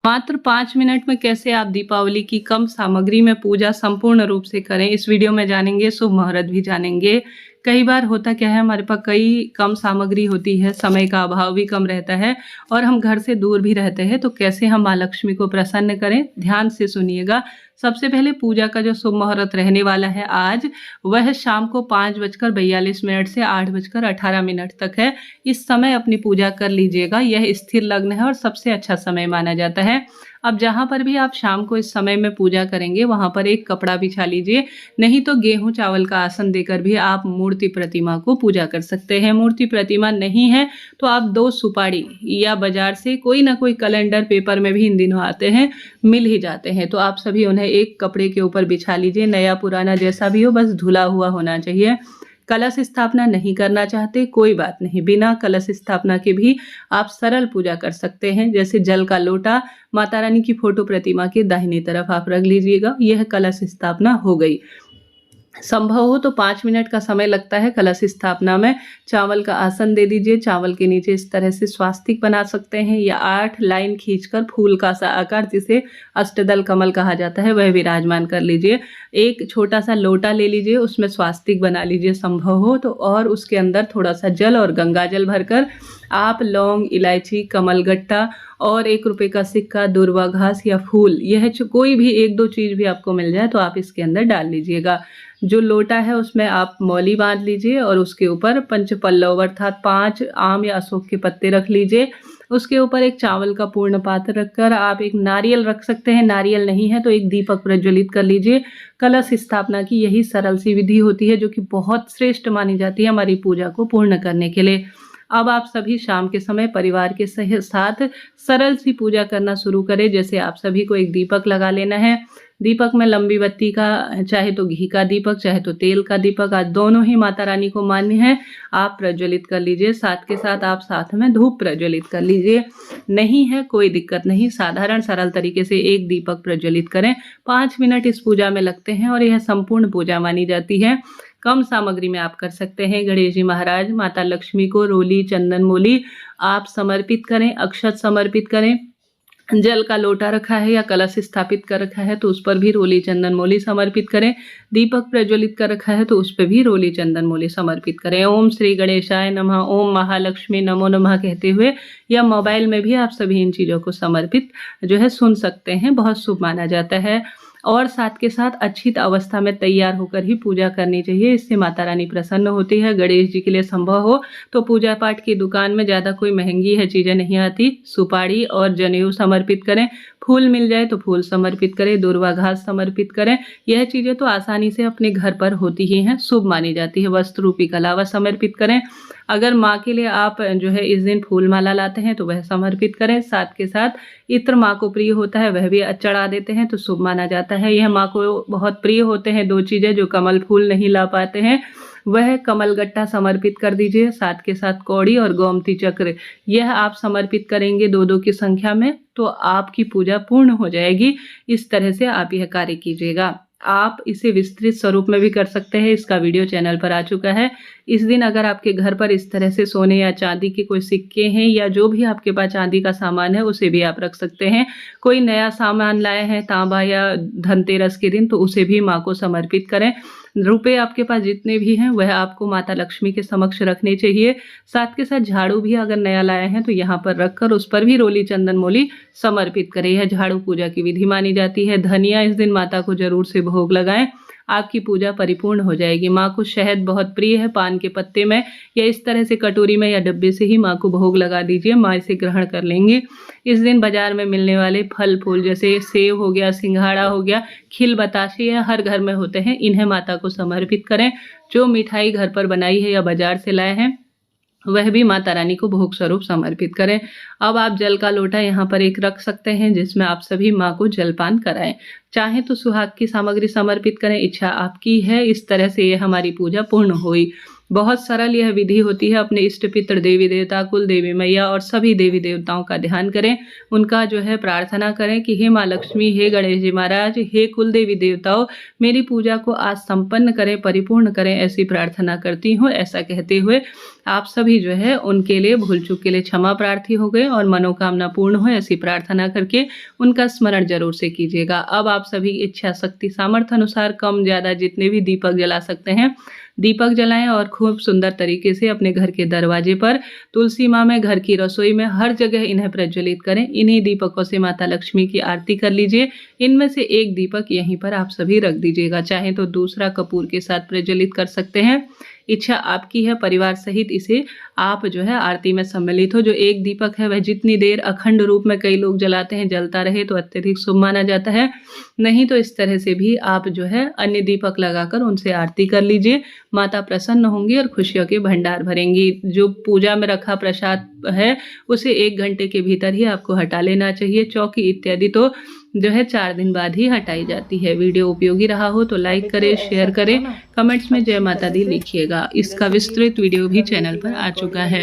मात्र 5 मिनट में कैसे आप दीपावली की कम सामग्री में पूजा संपूर्ण रूप से करें, इस वीडियो में जानेंगे। शुभ मुहूर्त भी जानेंगे। कई बार होता क्या है, हमारे पास कई कम सामग्री होती है, समय का अभाव भी कम रहता है और हम घर से दूर भी रहते हैं, तो कैसे हम माँ लक्ष्मी को प्रसन्न करें, ध्यान से सुनिएगा। सबसे पहले पूजा का जो शुभ मुहूर्त रहने वाला है आज, वह शाम को 5:42 से 8:18 तक है। इस समय अपनी पूजा कर लीजिएगा। यह स्थिर लग्न है और सबसे अच्छा समय माना जाता है। अब जहाँ पर भी आप शाम को इस समय में पूजा करेंगे, वहाँ पर एक कपड़ा बिछा लीजिए। नहीं तो गेहूं चावल का आसन देकर भी आप मूर्ति प्रतिमा को पूजा कर सकते हैं। मूर्ति प्रतिमा नहीं है तो आप 2 सुपारी या बाजार से कोई ना कोई कैलेंडर, पेपर में भी इन दिनों आते हैं, मिल ही जाते हैं, तो आप सभी उन्हें एक कपड़े के ऊपर बिछा लीजिए। नया पुराना जैसा भी हो, बस धुला हुआ होना चाहिए। कलश स्थापना नहीं करना चाहते, कोई बात नहीं, बिना कलश स्थापना के भी आप सरल पूजा कर सकते हैं। जैसे जल का लोटा माता रानी की फोटो प्रतिमा के दाहिनी तरफ आप रख लीजिएगा। यह कलश स्थापना हो गई। संभव हो तो 5 मिनट का समय लगता है कलश स्थापना में। चावल का आसन दे दीजिए। चावल के नीचे इस तरह से स्वास्तिक बना सकते हैं या 8 लाइन खींचकर फूल का सा आकार, जिसे अष्टदल कमल कहा जाता है, वह विराजमान कर लीजिए। एक छोटा सा लोटा ले लीजिए, उसमें स्वास्तिक बना लीजिए संभव हो तो, और उसके अंदर थोड़ा सा जल और गंगा जल भरकर आप लौंग, इलायची, कमलगट्टा और 1 रुपये का सिक्का, दुर्वा घास या फूल, यह कोई भी 1-2 चीज़ भी आपको मिल जाए तो आप इसके अंदर डाल लीजिएगा। जो लोटा है उसमें आप मौली बांध लीजिए और उसके ऊपर पंचपल्लव अर्थात 5 आम या अशोक के पत्ते रख लीजिए। उसके ऊपर एक चावल का पूर्ण पात्र रखकर आप एक नारियल रख सकते हैं। नारियल नहीं है तो एक दीपक प्रज्वलित कर लीजिए। कलश स्थापना की यही सरल सी विधि होती है, जो कि बहुत श्रेष्ठ मानी जाती है हमारी पूजा को पूर्ण करने के लिए। अब आप सभी शाम के समय परिवार के साथ सरल सी पूजा करना शुरू करें। जैसे आप सभी को एक दीपक लगा लेना है। दीपक में लंबी बत्ती का, चाहे तो घी का दीपक, चाहे तो तेल का दीपक, आज दोनों ही माता रानी को मान्य है, आप प्रज्वलित कर लीजिए। साथ के साथ आप साथ में धूप प्रज्वलित कर लीजिए। नहीं है कोई दिक्कत नहीं, साधारण सरल तरीके से एक दीपक प्रज्वलित करें। 5 मिनट इस पूजा में लगते हैं और यह संपूर्ण पूजा मानी जाती है। कम सामग्री में आप कर सकते हैं। गणेश जी महाराज, माता लक्ष्मी को रोली, चंदन मोली आप समर्पित करें, अक्षत समर्पित करें। जल का लोटा रखा है या कलश स्थापित कर रखा है तो उस पर भी रोली, चंदन मोली समर्पित करें। दीपक प्रज्वलित कर रखा है तो उस पर भी रोली, चंदन मोली समर्पित करें। ओम श्री गणेशाय नमः, ओम महालक्ष्मी नमो नमः कहते हुए, या मोबाइल में भी आप सभी इन चीज़ों को समर्पित जो है सुन सकते हैं। बहुत शुभ माना जाता है। और साथ के साथ अच्छी अवस्था में तैयार होकर ही पूजा करनी चाहिए, इससे माता रानी प्रसन्न होती है। गणेश जी के लिए संभव हो तो पूजा पाठ की दुकान में ज़्यादा कोई महंगी है चीज़ें नहीं आती, सुपारी और जनेऊ समर्पित करें। फूल मिल जाए तो फूल समर्पित करें, दुर्वा घास समर्पित करें। यह चीज़ें तो आसानी से अपने घर पर होती ही हैं, शुभ मानी जाती है। वस्त्र रूपी कलावा समर्पित करें। अगर माँ के लिए आप जो है इस दिन फूल माला लाते हैं तो वह समर्पित करें। साथ के साथ इत्र माँ को प्रिय होता है, वह भी चढ़ा देते हैं तो शुभ माना जाता है। यह माँ को बहुत प्रिय होते हैं 2 चीज़ें, जो कमल फूल नहीं ला पाते हैं वह कमलगट्टा समर्पित कर दीजिए। साथ के साथ कौड़ी और गोमती चक्र, यह आप समर्पित करेंगे 2-2 की संख्या में तो आपकी पूजा पूर्ण हो जाएगी। इस तरह से आप यह कार्य कीजिएगा। आप इसे विस्तृत स्वरूप में भी कर सकते हैं, इसका वीडियो चैनल पर आ चुका है। इस दिन अगर आपके घर पर इस तरह से सोने या चांदी के कोई सिक्के हैं या जो भी आपके पास चांदी का सामान है उसे भी आप रख सकते हैं। कोई नया सामान लाए हैं तांबा या धनतेरस के दिन तो उसे भी माँ को समर्पित करें। रुपए आपके पास जितने भी हैं वह आपको माता लक्ष्मी के समक्ष रखने चाहिए। साथ के साथ झाड़ू भी अगर नया लाए हैं तो यहाँ पर रखकर उस पर भी रोली, चंदन मोली समर्पित करें। यह झाड़ू पूजा की विधि मानी जाती है। धनिया इस दिन माता को जरूर से भोग लगाएं, आपकी पूजा परिपूर्ण हो जाएगी। माँ को शहद बहुत प्रिय है, पान के पत्ते में या इस तरह से कटोरी में या डब्बे से ही माँ को भोग लगा दीजिए, माँ इसे ग्रहण कर लेंगे। इस दिन बाजार में मिलने वाले फल फूल जैसे सेब हो गया, सिंघाड़ा हो गया, खिल बताशे या हर घर में होते हैं, इन्हें माता को समर्पित करें। जो मिठाई घर पर बनाई है या बाजार से लाए हैं वह भी माता रानी को भोग स्वरूप समर्पित करें। अब आप जल का लोटा यहाँ पर एक रख सकते हैं जिसमें आप सभी माँ को जलपान कराएं। चाहे तो सुहाग की सामग्री समर्पित करें, इच्छा आपकी है। इस तरह से ये हमारी पूजा पूर्ण हुई। बहुत सरल यह विधि होती है। अपने इष्ट पितृ, देवी देवता, कुल देवी मैया और सभी देवी देवताओं का ध्यान करें, उनका जो है प्रार्थना करें कि हे माँ लक्ष्मी, हे गणेश जी महाराज, हे कुल देवी देवताओं, मेरी पूजा को आज संपन्न करें, परिपूर्ण करें, ऐसी प्रार्थना करती हूँ। ऐसा कहते हुए आप सभी जो है उनके लिए भूल चूक के लिए क्षमा प्रार्थी हो गए और मनोकामना पूर्ण हो ऐसी प्रार्थना करके उनका स्मरण जरूर से कीजिएगा। अब आप सभी इच्छा शक्ति सामर्थ्य अनुसार कम ज़्यादा जितने भी दीपक जला सकते हैं दीपक जलाएं और खूब सुंदर तरीके से अपने घर के दरवाजे पर, तुलसी माँ में, घर की रसोई में, हर जगह इन्हें प्रज्वलित करें। इन्हीं दीपकों से माता लक्ष्मी की आरती कर लीजिए। इनमें से एक दीपक यहीं पर आप सभी रख दीजिएगा, चाहे तो दूसरा कपूर के साथ प्रज्वलित कर सकते हैं। इच्छा आपकी है, परिवार सहित इसे आप जो है आरती में सम्मिलित हो। जो एक दीपक है वह जितनी देर अखंड रूप में कई लोग जलाते हैं जलता रहे तो अत्यधिक शुभ माना जाता है। नहीं तो इस तरह से भी आप जो है अन्य दीपक लगाकर उनसे आरती कर लीजिए। माता प्रसन्न होंगी और खुशियों के भंडार भरेंगी। जो पूजा में रखा प्रसाद है उसे 1 घंटे के भीतर ही आपको हटा लेना चाहिए। चौकी इत्यादि तो जो है 4 दिन बाद ही हटाई जाती है। वीडियो उपयोगी रहा हो तो लाइक करें, शेयर करें, कमेंट्स में जय माता दी लिखिएगा। इसका विस्तृत वीडियो भी चैनल पर आ चुका है।